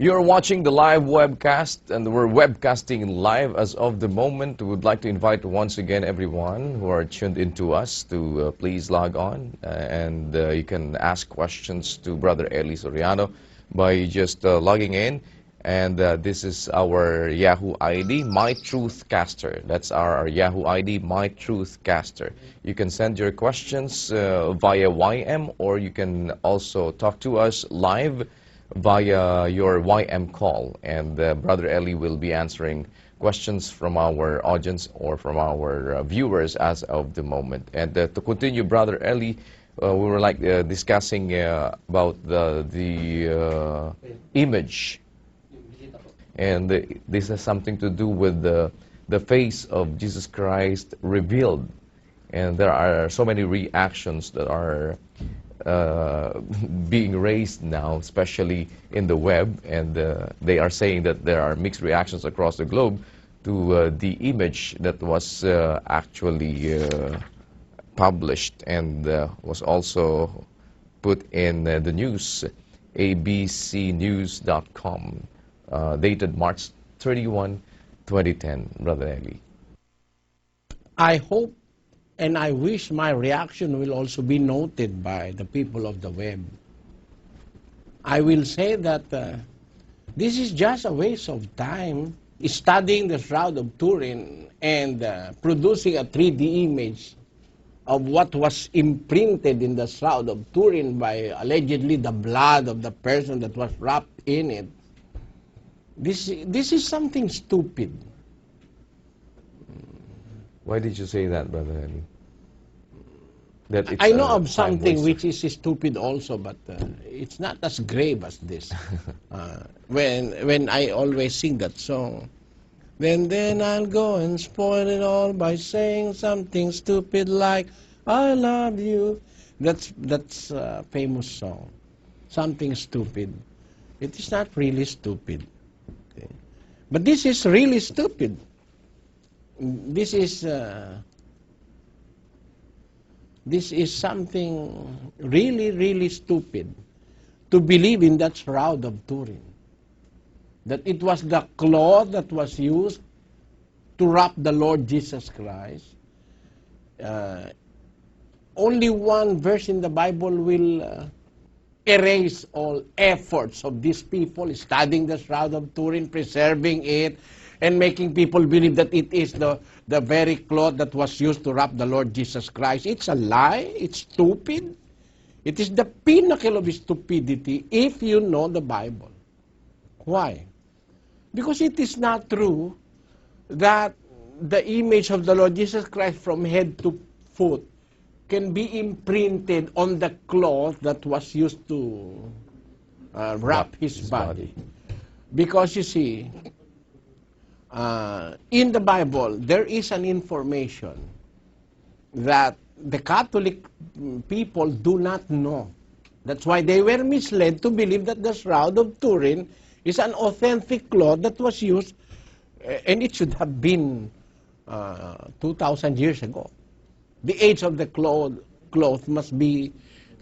You're watching the live webcast, and we're webcasting live as of the moment. We would like to invite once again everyone who are tuned into us to please log on, and you can ask questions to Brother Eli Soriano by just logging in. And this is our Yahoo ID, MyTruthCaster. That's our Yahoo ID, MyTruthCaster. You can send your questions via YM, or you can also talk to us live via your YM call, and Brother Eli will be answering questions from our audience or from our viewers as of the moment. And to continue, Brother Eli, we were discussing about the image, and this has something to do with the face of Jesus Christ revealed, and there are so many reactions that are being raised now, especially in the web, and they are saying that there are mixed reactions across the globe to the image that was actually published and was also put in the news, abcnews.com, dated March 31, 2010. Brother Eli. I hope and I wish my reaction will also be noted by the people of the web. I will say that this is just a waste of time studying the Shroud of Turin and producing a 3D image of what was imprinted in the Shroud of Turin by allegedly the blood of the person that was wrapped in it. This is something stupid. Why did you say that, Brother Eli? I know of something which is stupid also, but it's not as grave as this. When I always sing that song, then I'll go and spoil it all by saying something stupid like "I love you." That's a famous song. Something stupid. It is not really stupid, okay? But this is really stupid. This is something really, really stupid to believe in that Shroud of Turin. That it was the cloth that was used to wrap the Lord Jesus Christ. Only one verse in the Bible will erase all efforts of these people studying the Shroud of Turin, preserving it, and making people believe that it is the very cloth that was used to wrap the Lord Jesus Christ. It's a lie. It's stupid. It is the pinnacle of stupidity if you know the Bible. Why? Because it is not true that the image of the Lord Jesus Christ from head to foot can be imprinted on the cloth that was used to wrap his body. Because you see, in the Bible, there is an information that the Catholic people do not know. That's why they were misled to believe that the Shroud of Turin is an authentic cloth that was used, and it should have been 2,000 years ago. The age of the cloth must be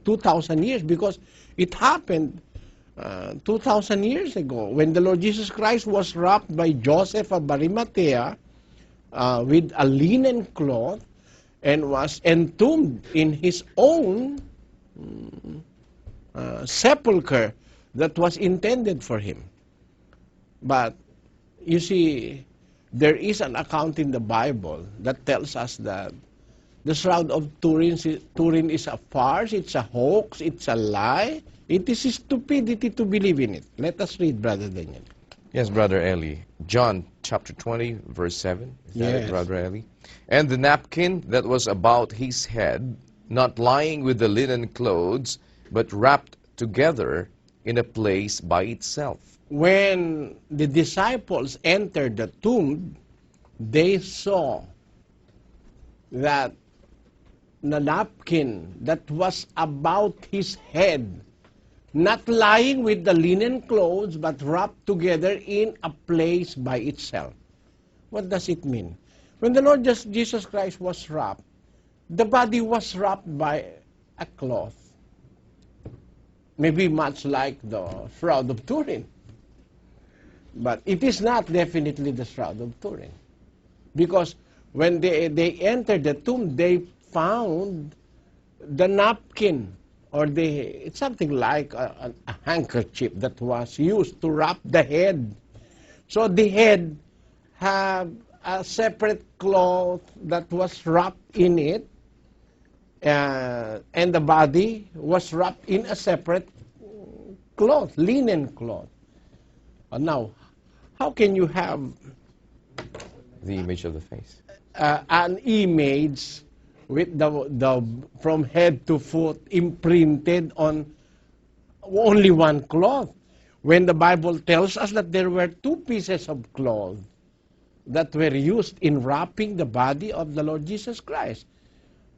2,000 years, because it happened 2,000 years ago, when the Lord Jesus Christ was wrapped by Joseph of Arimathea with a linen cloth and was entombed in his own sepulcher that was intended for him. But you see, there is an account in the Bible that tells us that the Shroud of Turin is a farce, it's a hoax, it's a lie. It is stupidity to believe in it. Let us read, Brother Daniel. Yes, Brother Eli. John chapter 20, verse 7. Is that it, Brother Eli? And the napkin that was about his head, not lying with the linen clothes, but wrapped together in a place by itself. When the disciples entered the tomb, they saw that the napkin that was about his head, not lying with the linen clothes, but wrapped together in a place by itself. What does it mean? When the Lord Jesus Christ was wrapped, the body was wrapped by a cloth. Maybe much like the Shroud of Turin. But it is not definitely the Shroud of Turin. Because when they entered the tomb, they found the napkin, or it's something like a handkerchief that was used to wrap the head. So the head had a separate cloth that was wrapped in it, and the body was wrapped in a separate cloth, linen cloth. Now, how can you have The image of the face. an image with the from head to foot imprinted on only one cloth, when the Bible tells us that there were two pieces of cloth that were used in wrapping the body of the Lord Jesus Christ?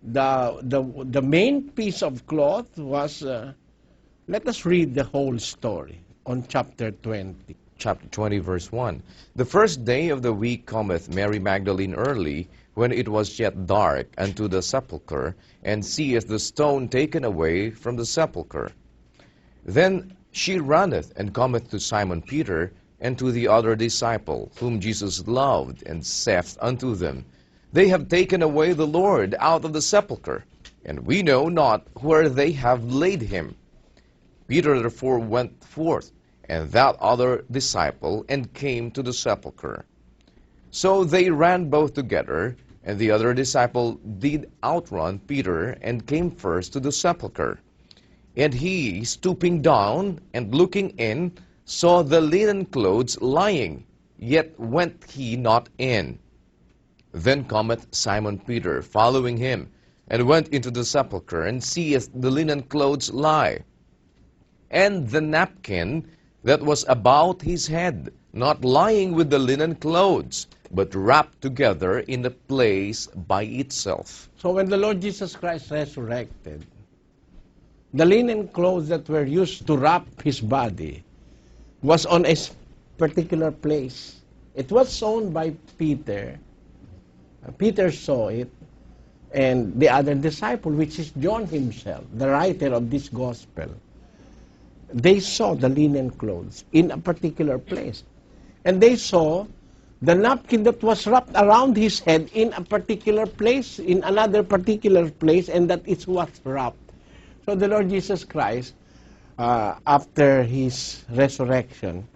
The main piece of cloth was, let us read the whole story on chapter 20. Chapter 20, verse 1. The first day of the week cometh Mary Magdalene early, when it was yet dark, unto the sepulchre, and seeth the stone taken away from the sepulchre. Then she runneth, and cometh to Simon Peter, and to the other disciple, whom Jesus loved, and saith unto them, They have taken away the Lord out of the sepulchre, and we know not where they have laid him. Peter therefore went forth, and that other disciple, and came to the sepulchre. So they ran both together, and the other disciple did outrun Peter, and came first to the sepulchre. And he, stooping down, and looking in, saw the linen clothes lying, yet went he not in. Then cometh Simon Peter, following him, and went into the sepulchre, and seeth the linen clothes lie, and the napkin that was about his head, not lying with the linen clothes, but wrapped together in a place by itself. So when the Lord Jesus Christ resurrected, the linen clothes that were used to wrap his body was on a particular place. It was shown by Peter. Peter saw it, and the other disciple, which is John himself, the writer of this gospel, they saw the linen clothes in a particular place. And they saw the napkin that was wrapped around his head in a particular place, in another particular place, and that is what wrapped. So the Lord Jesus Christ, after his resurrection,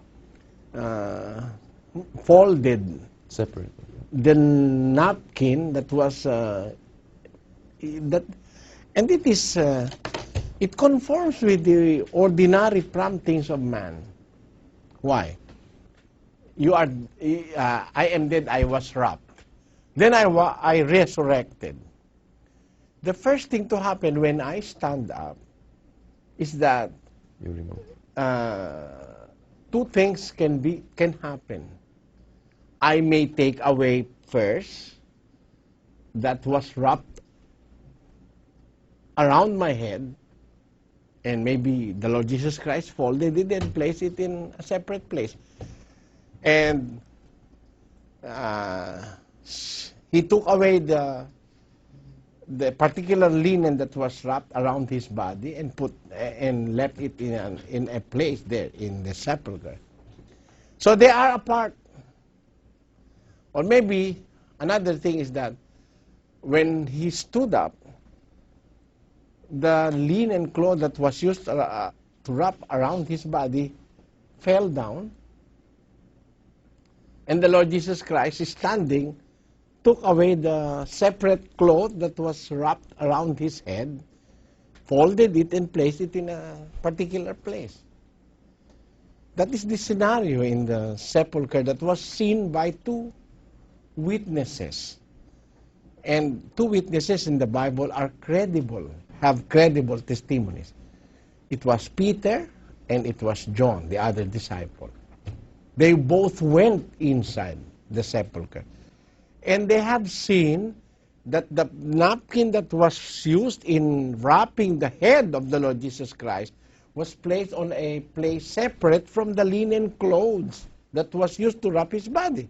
folded Separate. the napkin that was that, and it is it conforms with the ordinary promptings of man. Why? You are I am dead, I was wrapped, then I resurrected. The first thing to happen when I stand up is that You remove. two things can happen. I may take away first that was wrapped around my head, and maybe the Lord Jesus Christ folded it and placed it in a separate place. And he took away the particular linen that was wrapped around his body and left it in a place there in the sepulchre. So they are apart. Or maybe another thing is that when he stood up, the linen cloth that was used to wrap around his body fell down, and the Lord Jesus Christ is standing, took away the separate cloth that was wrapped around his head, folded it, and placed it in a particular place. That is the scenario in the sepulchre that was seen by two witnesses. And two witnesses in the Bible are credible, have credible testimonies. It was Peter and it was John, the other disciple. They both went inside the sepulchre. And they have seen that the napkin that was used in wrapping the head of the Lord Jesus Christ was placed on a place separate from the linen clothes that was used to wrap his body.